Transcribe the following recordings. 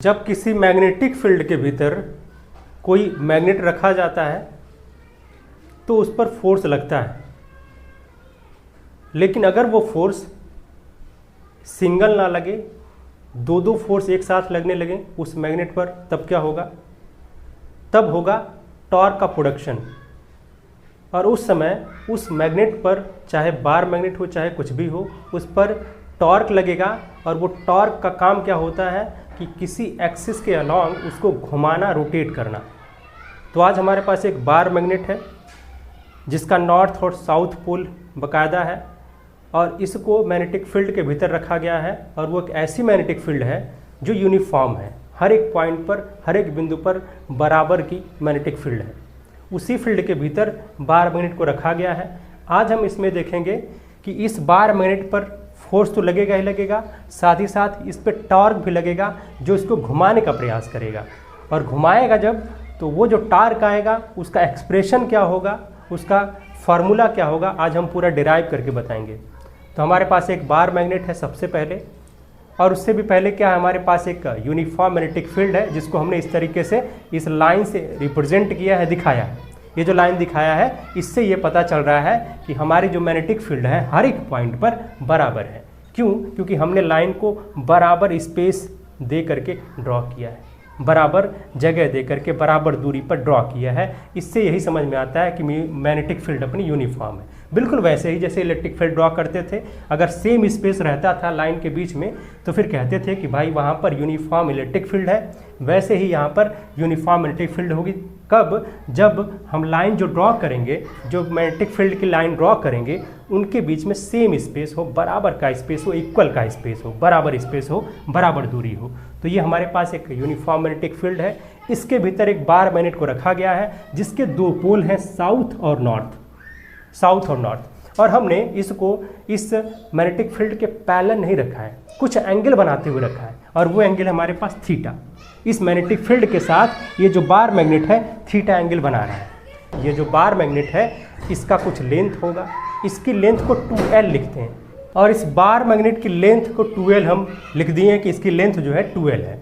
जब किसी magnetic field के भीतर कोई मैग्नेट रखा जाता है तो उस पर फोर्स लगता है, लेकिन अगर वो फोर्स सिंगल ना लगे, दो दो फोर्स एक साथ लगने लगे उस मैग्नेट पर, तब क्या होगा? तब होगा टॉर्क का प्रोडक्शन। और उस समय उस मैग्नेट पर, चाहे बार मैग्नेट हो चाहे कुछ भी हो, उस पर टॉर्क लगेगा। और वो टॉर्क का काम क्या होता है कि किसी एक्सिस के अलॉन्ग उसको घुमाना, रोटेट करना। तो आज हमारे पास एक बार मैग्नेट है जिसका नॉर्थ और साउथ पोल बाकायदा है, और इसको मैग्नेटिक फील्ड के भीतर रखा गया है। और वो एक ऐसी मैग्नेटिक फील्ड है जो यूनिफॉर्म है, हर एक पॉइंट पर, हर एक बिंदु पर बराबर की मैग्नेटिक फील्ड है। उसी फील्ड के भीतर बार मैग्नेट को रखा गया है। आज हम इसमें देखेंगे कि इस बार मैग्नेट पर फोर्स तो लगेगा ही लगेगा, साथ ही साथ इस पर टॉर्क भी लगेगा जो इसको घुमाने का प्रयास करेगा। और घुमाएगा जब, तो वो जो टॉर्क आएगा उसका एक्सप्रेशन क्या होगा, उसका फार्मूला क्या होगा, आज हम पूरा डिराइव करके बताएंगे। तो हमारे पास एक बार मैग्नेट है सबसे पहले, और उससे भी पहले क्या है, हमारे पास एक यूनिफॉर्म मैग्नेटिक फील्ड है जिसको हमने इस तरीके से इस लाइन से रिप्रेजेंट किया है, दिखाया है। ये जो लाइन दिखाया है, इससे ये पता चल रहा है कि हमारी जो मैग्नेटिक फील्ड है हर एक पॉइंट पर बराबर है। क्यों? क्योंकि हमने लाइन को बराबर स्पेस दे करके ड्रॉ किया है, बराबर जगह दे करके बराबर दूरी पर ड्रॉ किया है। इससे यही समझ में आता है कि मैग्नेटिक फील्ड अपनी यूनिफॉर्म है। बिल्कुल वैसे ही जैसे इलेक्ट्रिक फील्ड ड्रॉ करते थे, अगर सेम स्पेस रहता था लाइन के बीच में तो फिर कहते थे कि भाई वहाँ पर यूनिफॉर्म इलेक्ट्रिक फील्ड है। वैसे ही यहाँ पर यूनिफॉर्म मैग्नेटिक फील्ड होगी। कब? जब हम लाइन जो ड्रॉ करेंगे, जो मैग्नेटिक फील्ड की लाइन ड्रॉ करेंगे, उनके बीच में सेम स्पेस हो, बराबर का स्पेस हो, इक्वल का स्पेस हो, बराबर स्पेस हो, बराबर दूरी हो। तो ये हमारे पास एक यूनिफॉर्म मैग्नेटिक फील्ड है। इसके भीतर एक बार मैग्नेट को रखा गया है जिसके दो पोल हैं, साउथ और नॉर्थ, साउथ और नॉर्थ। और हमने इसको इस मैग्नेटिक फील्ड के पैरेलल नहीं रखा है, कुछ एंगल बनाते हुए रखा है, और वो एंगल हमारे पास थीटा। इस मैग्नेटिक फील्ड के साथ ये जो बार मैग्नेट है थीटा एंगल बना रहा है। ये जो बार मैग्नेट है इसका कुछ लेंथ होगा, इसकी लेंथ को 2L लिखते हैं, और इस बार मैग्नेट की लेंथ को 2L हम लिख दिए कि इसकी लेंथ जो है 2L है।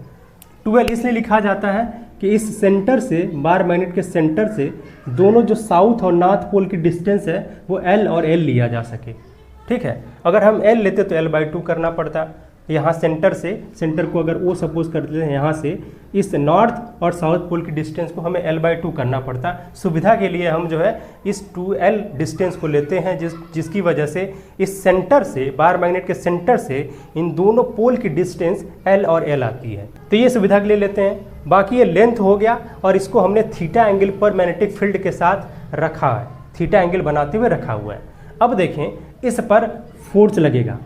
2L इसलिए लिखा जाता है कि इस सेंटर से, बार मैग्नेट के सेंटर से दोनों जो साउथ और नॉर्थ पोल की डिस्टेंस है वो L और L लिया जा सके। ठीक है, अगर हम L लेते तो L/2 करना पड़ता। यहाँ सेंटर से, सेंटर को अगर O सपोज करते हैं, यहाँ से इस नॉर्थ और साउथ पोल की डिस्टेंस को हमें L/2 करना पड़ता। सुविधा के लिए हम जो है इस 2L डिस्टेंस को लेते हैं, जिसकी वजह से इस सेंटर से, बार मैग्नेट के सेंटर से इन दोनों पोल की डिस्टेंस L और L आती है। तो ये सुविधा के लिए लेते हैं। बाकी ये लेंथ हो गया, और इसको हमने थीटा एंगल पर मैग्नेटिक फील्ड के साथ रखा है, थीटा एंगल बनाते हुए रखा हुआ है। अब देखें, इस पर फोर्स लगेगा।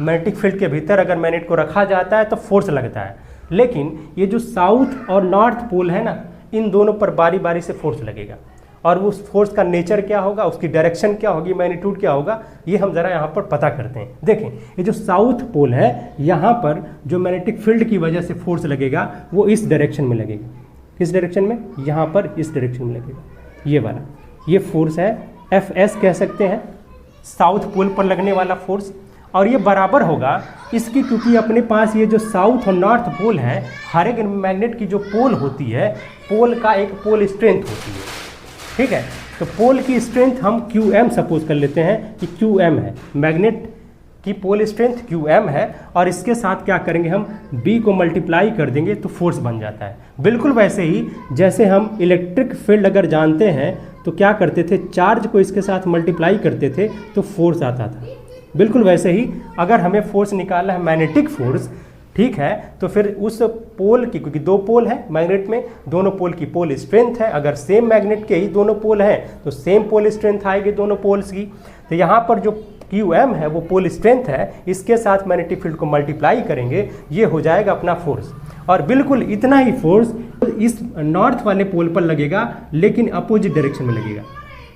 मैग्नेटिक फील्ड के भीतर अगर मैग्नेट को रखा जाता है तो फोर्स लगता है, लेकिन ये जो साउथ और नॉर्थ पोल है ना, इन दोनों पर बारी बारी से फोर्स लगेगा। और उस फोर्स का नेचर क्या होगा, उसकी डायरेक्शन क्या होगी, मैग्नीट्यूड क्या होगा, ये हम ज़रा यहाँ पर पता करते हैं। देखें, ये जो साउथ पोल है, यहाँ पर जो मैग्नेटिक फील्ड की वजह से फोर्स लगेगा वो इस डायरेक्शन में लगेगा। किस डायरेक्शन में? यहाँ पर इस डायरेक्शन में लगेगा, ये वाला। ये फोर्स है, Fs कह सकते हैं, साउथ पोल पर लगने वाला फोर्स। और ये बराबर होगा इसकी, क्योंकि अपने पास ये जो साउथ और नॉर्थ पोल है, हर एक मैग्नेट की जो पोल होती है, पोल का एक पोल स्ट्रेंथ होती है। ठीक है, तो पोल की स्ट्रेंथ हम QM सपोज कर लेते हैं कि QM है, मैग्नेट की पोल स्ट्रेंथ QM है, और इसके साथ क्या करेंगे, हम B को मल्टीप्लाई कर देंगे तो फोर्स बन जाता है। बिल्कुल वैसे ही जैसे हम इलेक्ट्रिक फील्ड अगर जानते हैं तो क्या करते थे, चार्ज को इसके साथ मल्टीप्लाई करते थे तो फोर्स आता था। बिल्कुल वैसे ही अगर हमें फोर्स निकालना है, मैग्नेटिक फोर्स, ठीक है, तो फिर उस पोल की, क्योंकि दो पोल है मैग्नेट में, दोनों पोल की पोल स्ट्रेंथ है। अगर सेम मैग्नेट के ही दोनों पोल हैं तो सेम पोल स्ट्रेंथ आएगी दोनों पोल्स की। तो यहाँ पर जो QM है वो पोल स्ट्रेंथ है, इसके साथ मैग्नेटिक फील्ड को मल्टीप्लाई करेंगे, ये हो जाएगा अपना फोर्स। और बिल्कुल इतना ही फोर्स इस नॉर्थ वाले पोल पर लगेगा, लेकिन अपोजिट डायरेक्शन में लगेगा,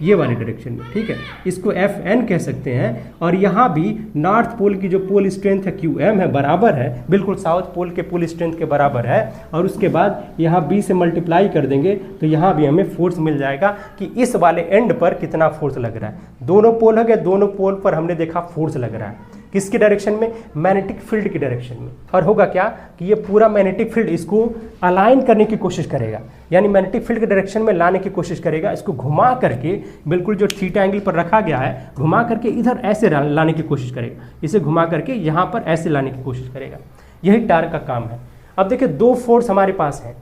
ये वाले डायरेक्शन में। ठीक है, इसको Fn कह सकते हैं। और यहाँ भी नॉर्थ पोल की जो पोल स्ट्रेंथ है QM है, बराबर है, बिल्कुल साउथ पोल के पोल स्ट्रेंथ के बराबर है। और उसके बाद यहाँ B से मल्टीप्लाई कर देंगे तो यहाँ भी हमें फोर्स मिल जाएगा कि इस वाले एंड पर कितना फोर्स लग रहा है। दोनों पोल हो गए, दोनों पोल पर हमने देखा फोर्स लग रहा है। किसके डायरेक्शन में? मैग्नेटिक फील्ड की डायरेक्शन में। और होगा क्या कि ये पूरा मैग्नेटिक फील्ड इसको अलाइन करने की कोशिश करेगा, यानी मैग्नेटिक फील्ड के डायरेक्शन में लाने की कोशिश करेगा। इसको घुमा करके बिल्कुल जो थीटा एंगल पर रखा गया है, घुमा करके इधर ऐसे लाने की कोशिश करेगा, इसे घुमा करके यहाँ पर ऐसे लाने की कोशिश करेगा। यही टॉर्क का काम है। अब देखिए दो फोर्स हमारे पास हैं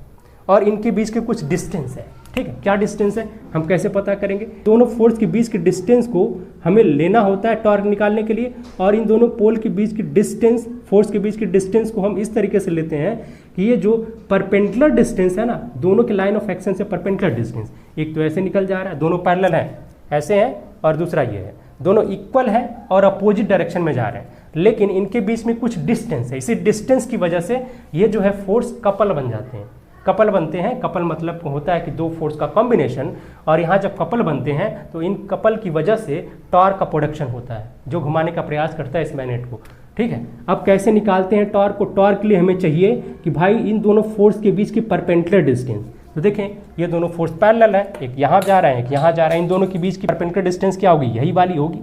और इनके बीच के कुछ डिस्टेंस है, ठीक है। क्या डिस्टेंस है, हम कैसे पता करेंगे? दोनों फोर्स के बीच के डिस्टेंस को हमें लेना होता है टॉर्क निकालने के लिए, और इन दोनों पोल के बीच की डिस्टेंस, फोर्स के बीच की डिस्टेंस को हम इस तरीके से लेते हैं कि ये जो परपेंडिकुलर डिस्टेंस है ना, दोनों के लाइन ऑफ एक्शन से परपेंडिकुलर डिस्टेंस, एक तो ऐसे निकल जा रहा है, दोनों पैरेलल है, ऐसे हैं, और दूसरा ये है, दोनों इक्वल है और अपोजिट डायरेक्शन में जा रहे हैं, लेकिन इनके बीच में कुछ डिस्टेंस है। इसी डिस्टेंस की वजह से ये जो है फोर्स कपल बन जाते हैं। कपल बनते हैं, कपल मतलब होता है कि दो फोर्स का कॉम्बिनेशन, और यहाँ जब कपल बनते हैं तो इन कपल की वजह से टॉर्क का प्रोडक्शन होता है, जो घुमाने का प्रयास करता है इस मैग्नेट को, ठीक है। अब कैसे निकालते हैं टॉर्क को? टॉर्क के लिए हमें चाहिए कि भाई इन दोनों फोर्स के बीच की परपेंडिकुलर डिस्टेंस, तो देखें ये दोनों फोर्स पैरेलल है, एक यहाँ जा रहा है एक यहाँ जा रहा है, इन दोनों के बीच की परपेंडिकुलर डिस्टेंस क्या होगी? यही वाली होगी।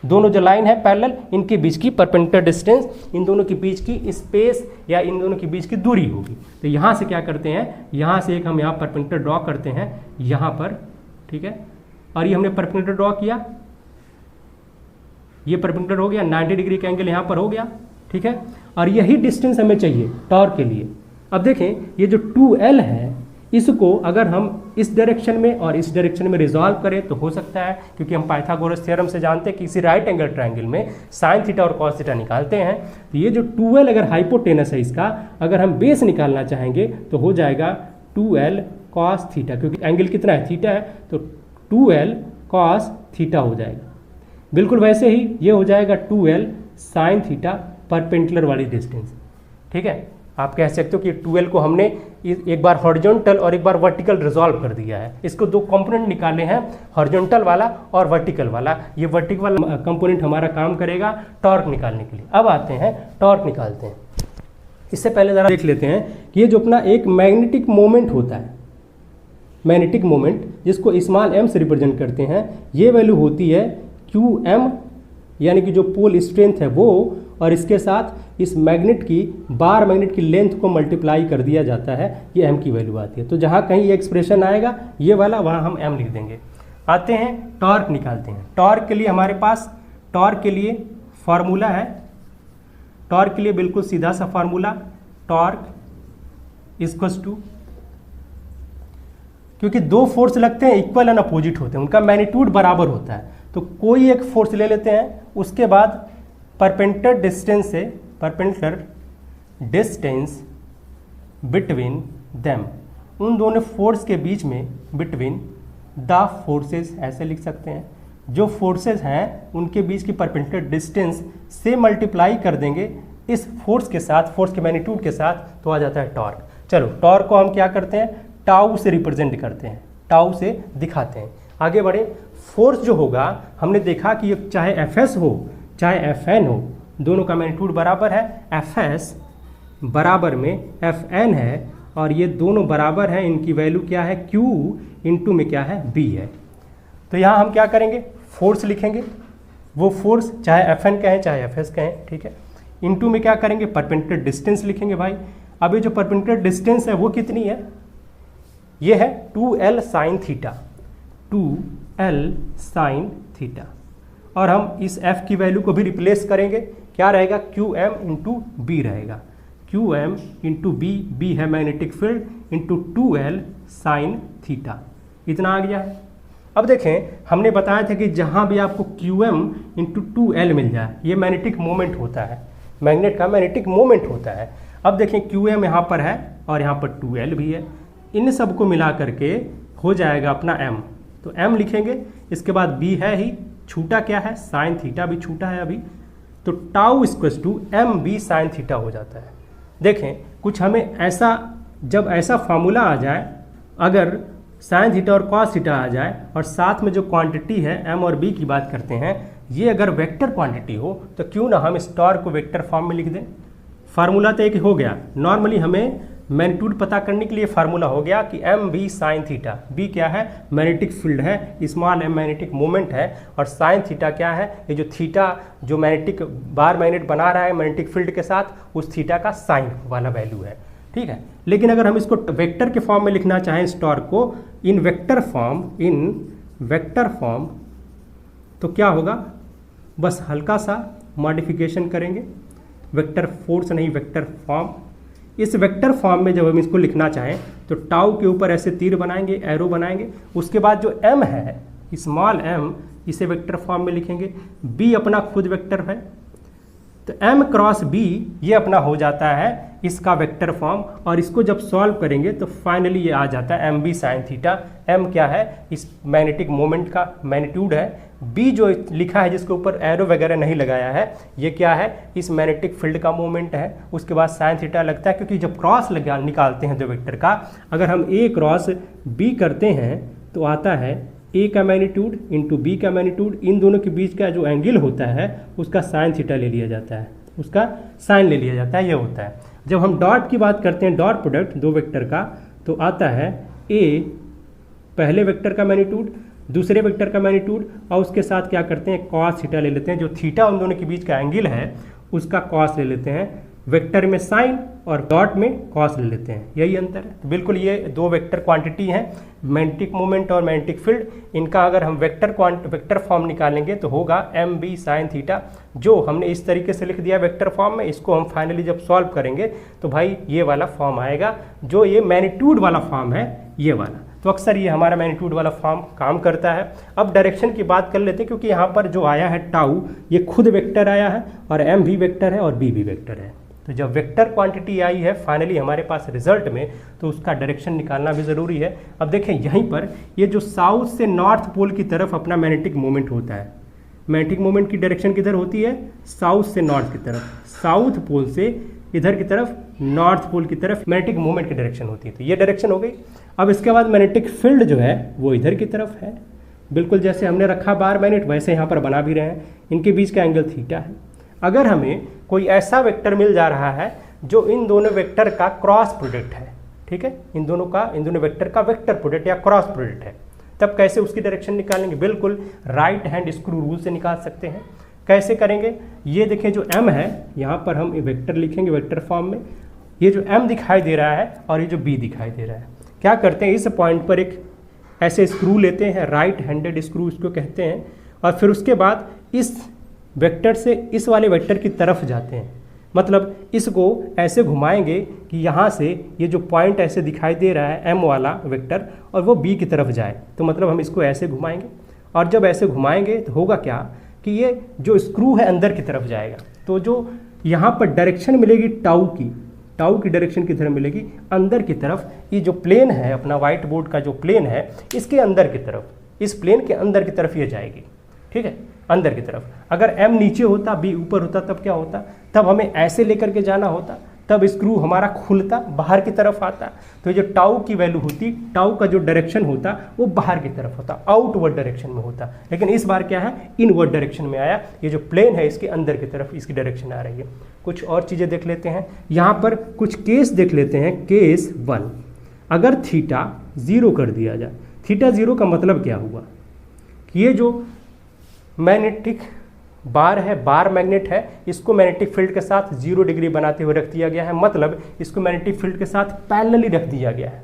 दोनों जो लाइन है पैरेलल, इनके बीच की परपेंडिकुलर डिस्टेंस, इन दोनों के बीच की स्पेस या इन दोनों के बीच की दूरी होगी। तो यहाँ से क्या करते हैं, यहाँ से एक हम यहाँ परपेंडिकुलर ड्रॉ करते हैं यहाँ पर, ठीक है, और ये हमने परपेंडिकुलर ड्रॉ किया, ये परपेंडिकुलर हो गया, 90 डिग्री का एंगल यहाँ पर हो गया, ठीक है। और यही डिस्टेंस हमें चाहिए टॉर्क के लिए। अब देखें ये जो 2L है, इसको अगर हम इस डायरेक्शन में और इस डायरेक्शन में रिजॉल्व करें तो हो सकता है, क्योंकि हम पाइथागोरस थ्योरम से जानते हैं कि इसी राइट एंगल ट्रायंगल में साइन थीटा और कॉस थीटा निकालते हैं। तो ये जो 2L अगर हाइपोटेनस है इसका, अगर हम बेस निकालना चाहेंगे तो हो जाएगा 2L कॉस थीटा, क्योंकि एंगल कितना है? थीटा है, तो 2L कॉस थीटा हो जाएगा। बिल्कुल वैसे ही ये हो जाएगा 2L साइन थीटा, परपेंडिकुलर वाली डिस्टेंस, ठीक है। आप कह सकते हो कि 2L को हमने एक बार हॉरिजॉन्टल और एक बार वर्टिकल रिजॉल्व कर दिया है। इसको दो कंपोनेंट निकाले हैं, हॉरिजॉन्टल वाला और वर्टिकल वाला। ये वर्टिकल वाला कंपोनेंट हमारा काम करेगा टॉर्क निकालने के लिए। अब आते हैं टॉर्क निकालते हैं। इससे पहले ज़रा देख लेते हैं कि ये जो अपना एक मैग्नेटिक मोमेंट होता है, मैग्नेटिक मोमेंट जिसको स्मॉल m से रिप्रेजेंट करते हैं, ये वैल्यू होती है QM, यानी कि जो पोल स्ट्रेंथ है वो, और इसके साथ इस मैग्नेट की बार मैग्नेट की लेंथ को मल्टीप्लाई कर दिया जाता है, ये m की वैल्यू आती है। तो जहाँ कहीं ये एक्सप्रेशन आएगा ये वाला, वहाँ हम m लिख देंगे। आते हैं टॉर्क निकालते हैं। टॉर्क के लिए हमारे पास, टॉर्क के लिए फार्मूला है, टॉर्क के लिए बिल्कुल सीधा सा फार्मूला, टॉर्क इक्वल्स टू, क्योंकि दो फोर्स लगते हैं इक्वल एंड अपोजिट होते हैं, उनका मैग्नीट्यूड बराबर होता है, तो कोई एक फोर्स ले लेते हैं, उसके बाद परपेंडिकुलर डिस्टेंस से, परपेंडिकुलर डिस्टेंस बिटवीन देम, उन दोनों फोर्स के बीच में, बिटवीन द फोर्सेस ऐसे लिख सकते हैं, जो फोर्सेस हैं उनके बीच की परपेंडिकुलर डिस्टेंस से मल्टीप्लाई कर देंगे इस फोर्स के साथ, फोर्स के मैग्नीट्यूड के साथ, तो आ जाता है टॉर्क। चलो टॉर्क को हम क्या करते हैं, टाउ से रिप्रेजेंट करते हैं, टाउ से दिखाते हैं। आगे बढ़े, फोर्स जो होगा हमने देखा कि ये चाहे Fs हो चाहे Fn हो, दोनों का मैग्नीट्यूड बराबर है, Fs बराबर में Fn है, और ये दोनों बराबर हैं, इनकी वैल्यू क्या है, Q इंटू में क्या है, B है। तो यहाँ हम क्या करेंगे, फोर्स लिखेंगे, वो फोर्स चाहे Fn कहें चाहे Fs कहें, ठीक है, इंटू में क्या करेंगे, परपेंडिकुलर डिस्टेंस लिखेंगे भाई। अब ये जो परपेंडिकुलर डिस्टेंस है वो कितनी है, ये है 2L sine theta, 2L sine theta, और हम इस F की वैल्यू को भी रिप्लेस करेंगे, क्या रहेगा, QM इंटू B रहेगा, QM इंटू B, B है magnetic field, into 2L sine theta, इतना आ गया है। अब देखें हमने बताया था कि जहाँ भी आपको QM इंटू 2L मिल जाए, ये मैग्नेटिक मोमेंट होता है, मैग्नेट का मैग्नेटिक मोमेंट होता है। अब देखें QM यहाँ पर है और यहाँ पर 2L भी है, इन सब को मिला करके हो जाएगा अपना M, तो M लिखेंगे, इसके बाद B है ही, छूटा क्या है, साइन थीटा भी छूटा है अभी, तो tau equals to MB sine theta हो जाता है। देखें कुछ हमें ऐसा, जब ऐसा फार्मूला आ जाए, अगर साइन थीटा और कॉस थीटा आ जाए और साथ में जो क्वांटिटी है M और B की बात करते हैं, ये अगर वेक्टर क्वांटिटी हो तो क्यों ना हम इस टॉर्क को वेक्टर फॉर्म में लिख दें। फार्मूला तो एक हो गया, नॉर्मली हमें मैग्नीट्यूड पता करने के लिए फार्मूला हो गया कि M B sine theta. B क्या है? मैग्नेटिक फील्ड है, स्मॉल एम मैग्नेटिक मोमेंट है, और साइन थीटा क्या है? ये जो थीटा जो मैग्नेटिक बार मैग्नेट बना रहा है मैग्नेटिक फील्ड के साथ, उस थीटा का साइन वाला वैल्यू है। ठीक है, लेकिन अगर हम इसको वेक्टर के फॉर्म में लिखना चाहें इस टॉर्क को इन वेक्टर फॉर्म, तो क्या होगा? बस हल्का सा मॉडिफिकेशन करेंगे, वेक्टर फोर्स नहीं वेक्टर फॉर्म। इस वेक्टर फॉर्म में जब हम इसको लिखना चाहें तो टाउ के ऊपर ऐसे तीर बनाएंगे, एरो बनाएंगे, उसके बाद जो m है स्मॉल m इसे वेक्टर फॉर्म में लिखेंगे, b अपना खुद वेक्टर है, तो m क्रॉस b ये अपना हो जाता है इसका वेक्टर फॉर्म, और इसको जब सॉल्व करेंगे तो फाइनली ये आ जाता है M B sine theta. m क्या है? इस मैग्नेटिक मोमेंट का मैग्नीट्यूड है, b जो लिखा है जिसके ऊपर एरो वगैरह नहीं लगाया है ये क्या है? इस मैग्नेटिक फील्ड का मोमेंट है। उसके बाद साइन थीटा लगता है, क्योंकि जब क्रॉस निकालते हैं दो वेक्टर का, अगर हम a क्रॉस b करते हैं तो आता है a का मैग्नीट्यूड इंटू b का मैग्नीट्यूड, इन दोनों के बीच का जो एंगल होता है उसका साइन थीटा ले लिया जाता है, उसका साइन ले लिया जाता है, ये होता है। जब हम डॉट की बात करते हैं, डॉट प्रोडक्ट दो वेक्टर का, तो आता है a पहले वेक्टर का मैग्नीट्यूड, दूसरे वेक्टर का मैग्नीट्यूड, और उसके साथ क्या करते हैं? कॉस थीटा ले लेते हैं, जो थीटा उन दोनों के बीच का एंगल है उसका कॉस ले लेते हैं, वेक्टर में साइन और डॉट में कॉस ले लेते हैं, यही अंतर है। तो बिल्कुल ये दो वेक्टर क्वांटिटी हैं, मैग्नेटिक मोमेंट और मैग्नेटिक फील्ड, इनका अगर हम वेक्टर फॉर्म निकालेंगे तो होगा एम बी साइन थीटा, जो हमने इस तरीके से लिख दिया वेक्टर फॉर्म में। इसको हम फाइनली जब सॉल्व करेंगे तो भाई ये वाला फॉर्म आएगा, जो ये मैग्नीट्यूड वाला फॉर्म है ये वाला। तो अक्सर ये हमारा मैग्नीट्यूड वाला फॉर्म काम करता है। अब डायरेक्शन की बात कर लेते हैं, क्योंकि यहाँ पर जो आया है टाउ ये खुद वेक्टर आया है, और एम भी वेक्टर है और बी भी वेक्टर है। तो जब वेक्टर क्वांटिटी आई है फाइनली हमारे पास रिजल्ट में, तो उसका डायरेक्शन निकालना भी ज़रूरी है। अब देखें यहीं पर ये जो साउथ से नॉर्थ पोल की तरफ अपना मैग्नेटिक मोमेंट होता है, मैग्नेटिक मोमेंट की डायरेक्शन किधर होती है? साउथ से नॉर्थ की तरफ, साउथ पोल से इधर की तरफ, नॉर्थ पोल की तरफ मैग्नेटिक मोमेंट की डायरेक्शन होती है। तो ये डायरेक्शन हो गई। अब इसके बाद मैग्नेटिक फील्ड जो है वो इधर की तरफ है, बिल्कुल जैसे हमने रखा बार मैग्नेट वैसे यहाँ पर बना भी रहे हैं, इनके बीच का एंगल थीटा है। अगर हमें कोई ऐसा वेक्टर मिल जा रहा है जो इन दोनों वेक्टर का क्रॉस प्रोडक्ट है, ठीक है, इन दोनों वेक्टर का वेक्टर प्रोडक्ट या क्रॉस प्रोडक्ट है, तब कैसे उसकी डायरेक्शन निकालेंगे? बिल्कुल राइट हैंड स्क्रू रूल से निकाल सकते हैं। कैसे करेंगे? ये देखें जो m है यहाँ पर हम वेक्टर लिखेंगे वेक्टर फॉर्म में, ये जो m दिखाई दे रहा है और ये जो b दिखाई दे रहा है, क्या करते हैं? इस पॉइंट पर एक ऐसे स्क्रू लेते हैं, राइट हैंडेड स्क्रू इसको कहते हैं, और फिर उसके बाद इस वेक्टर से इस वाले वेक्टर की तरफ जाते हैं, मतलब इसको ऐसे घुमाएंगे कि यहाँ से ये जो पॉइंट ऐसे दिखाई दे रहा है m वाला वेक्टर, और वो b की तरफ जाए, तो मतलब हम इसको ऐसे घुमाएंगे, और जब ऐसे घुमाएंगे तो होगा क्या कि ये जो स्क्रू है अंदर की तरफ जाएगा। तो जो यहाँ पर डायरेक्शन मिलेगी टाउ की डायरेक्शन किधर मिलेगी? अंदर की तरफ। ये जो प्लेन है अपना व्हाइट बोर्ड का जो प्लेन है इसके अंदर की तरफ, इस प्लेन के अंदर की तरफ ये जाएगी, ठीक है, अंदर की तरफ। अगर m नीचे होता b ऊपर होता तब क्या होता? तब हमें ऐसे लेकर के जाना होता, तब स्क्रू हमारा खुलता, बाहर की तरफ आता, तो जो टाउ की वैल्यू होती, टाउ का जो डायरेक्शन होता वो बाहर की तरफ होता, आउटवर्ड डायरेक्शन में होता। लेकिन इस बार क्या है? इनवर्ड डायरेक्शन में आया, ये जो प्लेन है इसके अंदर की तरफ इसकी डायरेक्शन आ रही है। कुछ और चीज़ें देख लेते हैं, यहाँ पर कुछ केस देख लेते हैं। केस 1, अगर थीटा 0 कर दिया जाए, थीटा 0 का मतलब क्या हुआ कि ये जो मैग्नेटिक बार है, बार मैग्नेट है, इसको मैग्नेटिक फील्ड के साथ 0 डिग्री बनाते हुए रख दिया गया है, मतलब इसको मैग्नेटिक फील्ड के साथ पैरेलली रख दिया गया है।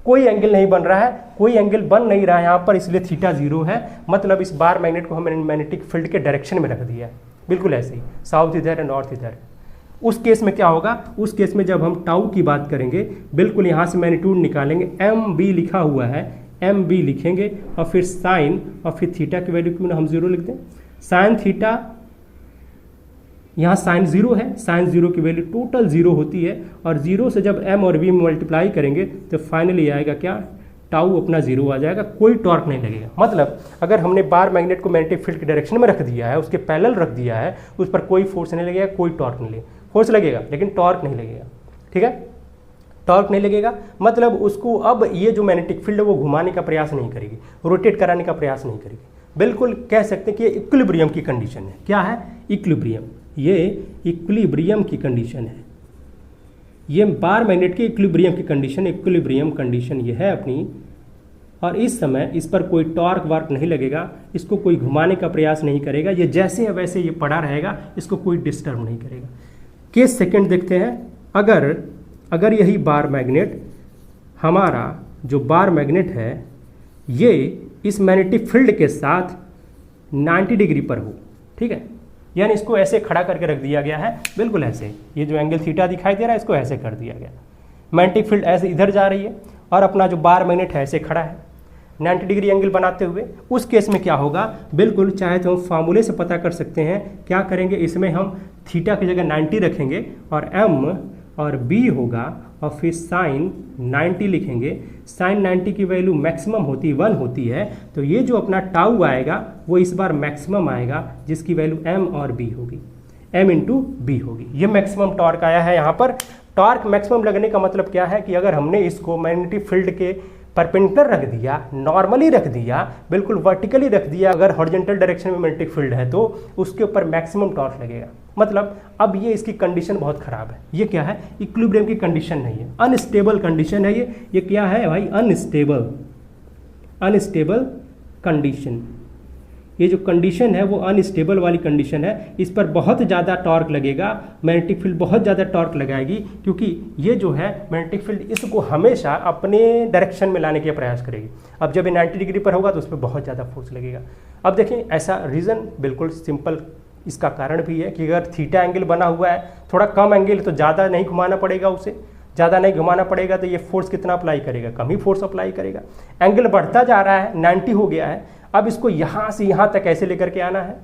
कोई एंगल नहीं बन रहा है, कोई एंगल बन नहीं रहा है यहाँ पर, इसलिए थीटा 0 है, मतलब इस बार मैग्नेट को हमने मैग्नेटिक फील्ड के डायरेक्शन में रख दिया है, बिल्कुल ऐसे ही, साउथ इधर है नॉर्थ इधर है। उस केस में क्या होगा? उस केस में जब हम टाउ की बात करेंगे, बिल्कुल यहाँ से मैग्नीट्यूड निकालेंगे, एम बी लिखा हुआ है, एम बी लिखेंगे, और फिर साइन, और फिर थीटा की वैल्यू क्यों ना हम 0 लिख दें, साइन थीटा, यहाँ साइन 0 है, साइन 0 की वैल्यू टोटल 0 होती है, और 0 से जब m और b में मल्टीप्लाई करेंगे तो फाइनली आएगा क्या? टाउ अपना 0 आ जाएगा, कोई टॉर्क नहीं लगेगा। मतलब अगर हमने बार मैग्नेट को मैग्नेटिक फील्ड की डायरेक्शन में रख दिया है, उसके पैरेलल रख दिया है, उस पर कोई फोर्स नहीं लगेगा, कोई टॉर्क नहीं लगेगा, फोर्स लगेगा लेकिन टॉर्क नहीं लगेगा, ठीक है, टॉर्क नहीं लगेगा, मतलब उसको अब ये जो मैग्नेटिक फील्ड है वो घुमाने का प्रयास नहीं करेगी, रोटेट कराने का प्रयास नहीं करेगी। बिल्कुल कह सकते हैं कि ये इक्विलिब्रियम की कंडीशन है। क्या है? इक्विलिब्रियम, ये इक्विलिब्रियम की कंडीशन है। ये बार मैग्नेट की इक्विलिब्रियम कंडीशन ये है अपनी, और इस समय इस पर कोई टॉर्क वार्क नहीं लगेगा, इसको कोई घुमाने का प्रयास नहीं करेगा, ये जैसे है वैसे ये पड़ा रहेगा, इसको कोई डिस्टर्ब नहीं करेगा। केस सेकंड देखते हैं, अगर यही बार मैग्नेट, हमारा जो बार मैग्नेट है ये इस मैग्नेटिक फील्ड के साथ 90 डिग्री पर हो, ठीक है, यानी इसको ऐसे खड़ा करके रख दिया गया है, बिल्कुल ऐसे, ये जो एंगल थीटा दिखाई दे रहा है इसको ऐसे कर दिया गया, मैग्नेटिक फील्ड ऐसे इधर जा रही है और अपना जो बार मैग्नेट है ऐसे खड़ा है 90 डिग्री एंगल बनाते हुए। उस केस में क्या होगा, बिल्कुल चाहे तो हम फार्मूले से पता कर सकते हैं। क्या करेंगे, इसमें हम थीटा की जगह 90 रखेंगे और m और b होगा और फिर साइन 90 लिखेंगे। साइन 90 की वैल्यू मैक्सिमम होती 1 होती है, तो ये जो अपना टाउ आएगा वो इस बार मैक्सिमम आएगा, जिसकी वैल्यू m और b होगी, m इंटू बी होगी। ये मैक्सिमम टॉर्क आया है यहाँ पर। टॉर्क मैक्सिमम लगने का मतलब क्या है कि अगर हमने इसको मैग्नेटिक फील्ड के परपेंडिकुलर रख दिया, नॉर्मली रख दिया, बिल्कुल वर्टिकली रख दिया, अगर हॉरिजॉन्टल डायरेक्शन में मैग्नेटिक फील्ड है तो उसके ऊपर मैक्सिमम टॉर्क लगेगा। मतलब अब ये इसकी कंडीशन बहुत खराब है। ये क्या है, इक्विलिब्रियम की कंडीशन नहीं है, अनस्टेबल कंडीशन है ये क्या है भाई, अनस्टेबल कंडीशन। ये जो कंडीशन है वो अनस्टेबल वाली कंडीशन है, इस पर बहुत ज़्यादा टॉर्क लगेगा, मैग्नेटिक फील्ड बहुत ज़्यादा टॉर्क लगाएगी, क्योंकि ये जो है मैग्नेटिक फील्ड इसको हमेशा अपने डायरेक्शन में लाने का प्रयास करेगी। अब जब ये 90 डिग्री पर होगा तो उस पर बहुत ज़्यादा फोर्स लगेगा। अब देखें, ऐसा रीज़न बिल्कुल सिंपल, इसका कारण भी है कि अगर थीटा एंगल बना हुआ है, थोड़ा कम एंगल है तो ज़्यादा नहीं घुमाना पड़ेगा, उसे ज़्यादा नहीं घुमाना पड़ेगा, तो ये फोर्स कितना अप्लाई करेगा, कम ही फोर्स अप्लाई करेगा। एंगल बढ़ता जा रहा है, 90 हो गया है, अब इसको यहाँ से यहाँ तक ऐसे लेकर के आना है,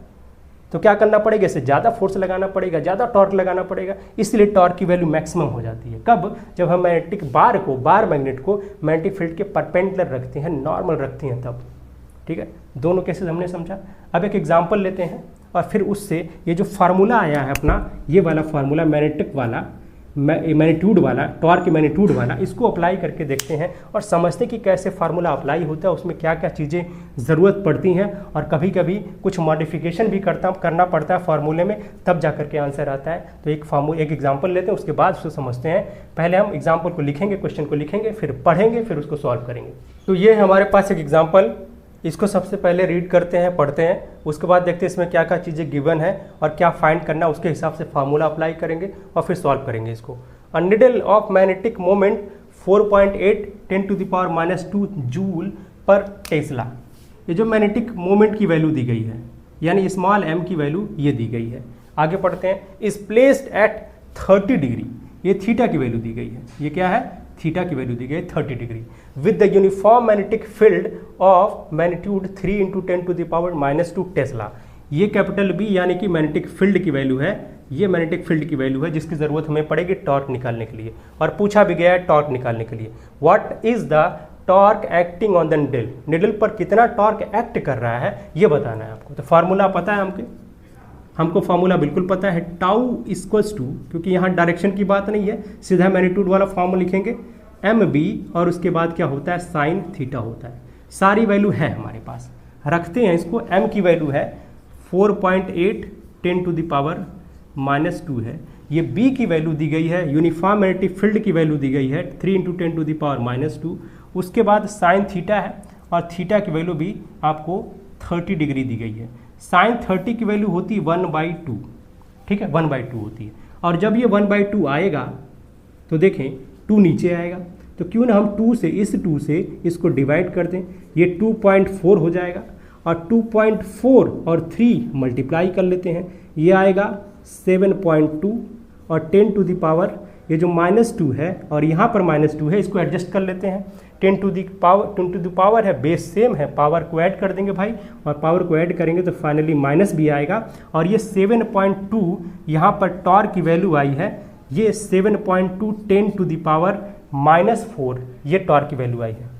तो क्या करना पड़ेगा, इससे ज़्यादा फोर्स लगाना पड़ेगा, ज़्यादा टॉर्क लगाना पड़ेगा। इसलिए टॉर्क की वैल्यू मैक्सिमम हो जाती है। कब, जब हम मैग्नेटिक बार मैग्नेट को मैग्नेटिक फील्ड के परपेंडिकुलर रखते हैं, नॉर्मल रखते हैं तब। ठीक है, दोनों केसेस हमने समझा। अब एक एग्जाम्पल लेते हैं और फिर उससे ये जो फार्मूला आया है अपना, ये वाला फार्मूला मैग्नेटिक वाला, मैग्नीट्यूड वाला, टॉर्क की मैग्नीट्यूड वाला, इसको अप्लाई करके देखते हैं और समझते हैं कि कैसे फार्मूला अप्लाई होता है, उसमें क्या क्या चीज़ें ज़रूरत पड़ती हैं, और कभी कभी कुछ मॉडिफिकेशन भी करना पड़ता है फार्मूले में, तब जा करके आंसर आता है। तो एक एग्जाम्पल लेते हैं, उसके बाद उसको समझते हैं। पहले हम एग्जाम्पल को लिखेंगे, क्वेश्चन को लिखेंगे, फिर पढ़ेंगे, फिर उसको सॉल्व करेंगे। तो ये हमारे पास एक एग्जाम्पल, इसको सबसे पहले रीड करते हैं, पढ़ते हैं, उसके बाद देखते हैं इसमें क्या क्या चीज़ें गिवन है और क्या फाइंड करना है, उसके हिसाब से फार्मूला अप्लाई करेंगे और फिर सॉल्व करेंगे इसको। A needle of magnetic moment 4.8 10⁻² joule पर टेस्ला। ये जो मैग्नेटिक मोमेंट की वैल्यू दी गई है, यानी स्मॉल m की वैल्यू ये दी गई है। आगे पढ़ते हैं। इज प्लेस्ड एट 30 डिग्री, ये थीटा की वैल्यू दी गई है, ये क्या है, थीटा की वैल्यू दी गई 30 degree, with the uniform magnetic field of magnitude 3 × 10⁻² Tesla. ये कैपिटल B यानी कि मैग्नेटिक फील्ड की वैल्यू है, ये मैग्नेटिक फील्ड की वैल्यू है जिसकी ज़रूरत हमें पड़ेगी टॉर्क निकालने के लिए, और पूछा भी गया है टॉर्क निकालने के लिए। What is the torque acting on the needle, needle पर कितना टॉर्क एक्ट कर रहा है ये बताना है आपको। तो फार्मूला पता है हमको फार्मूला बिल्कुल पता है, टाउ इक्वल्स टू, क्योंकि यहाँ डायरेक्शन की बात नहीं है, सीधा मैग्नीट्यूड वाला फॉर्मूला लिखेंगे, MB और उसके बाद क्या होता है, साइन थीटा होता है। सारी वैल्यू है हमारे पास, रखते हैं इसको। M की वैल्यू है 4.8 10⁻² है, ये B की वैल्यू दी गई है, यूनिफॉर्म मैग्नेटिक फील्ड की वैल्यू दी गई है 3 × 10⁻²। उसके बाद साइन थीटा है और थीटा की वैल्यू भी आपको 30 डिग्री दी गई है। साइन 30 की वैल्यू होती है 1/2, ठीक है, 1/2 होती है। और जब ये 1/2 आएगा तो देखें 2 नीचे आएगा, तो क्यों ना हम 2 से इसको डिवाइड कर दें, ये 2.4 हो जाएगा, और 2.4 और 3 मल्टीप्लाई कर लेते हैं, ये आएगा 7.2, और 10⁻, ये जो -2 है और यहाँ पर -2 है, इसको एडजस्ट कर लेते हैं। 10⁻ है, बेस सेम है, पावर को ऐड कर देंगे भाई, और पावर को ऐड करेंगे तो फाइनली माइनस भी आएगा, और ये 7.2 यहाँ पर टॉर्क की वैल्यू आई है, ये 7.2 10⁻⁻4 ये टॉर्क की वैल्यू आई है।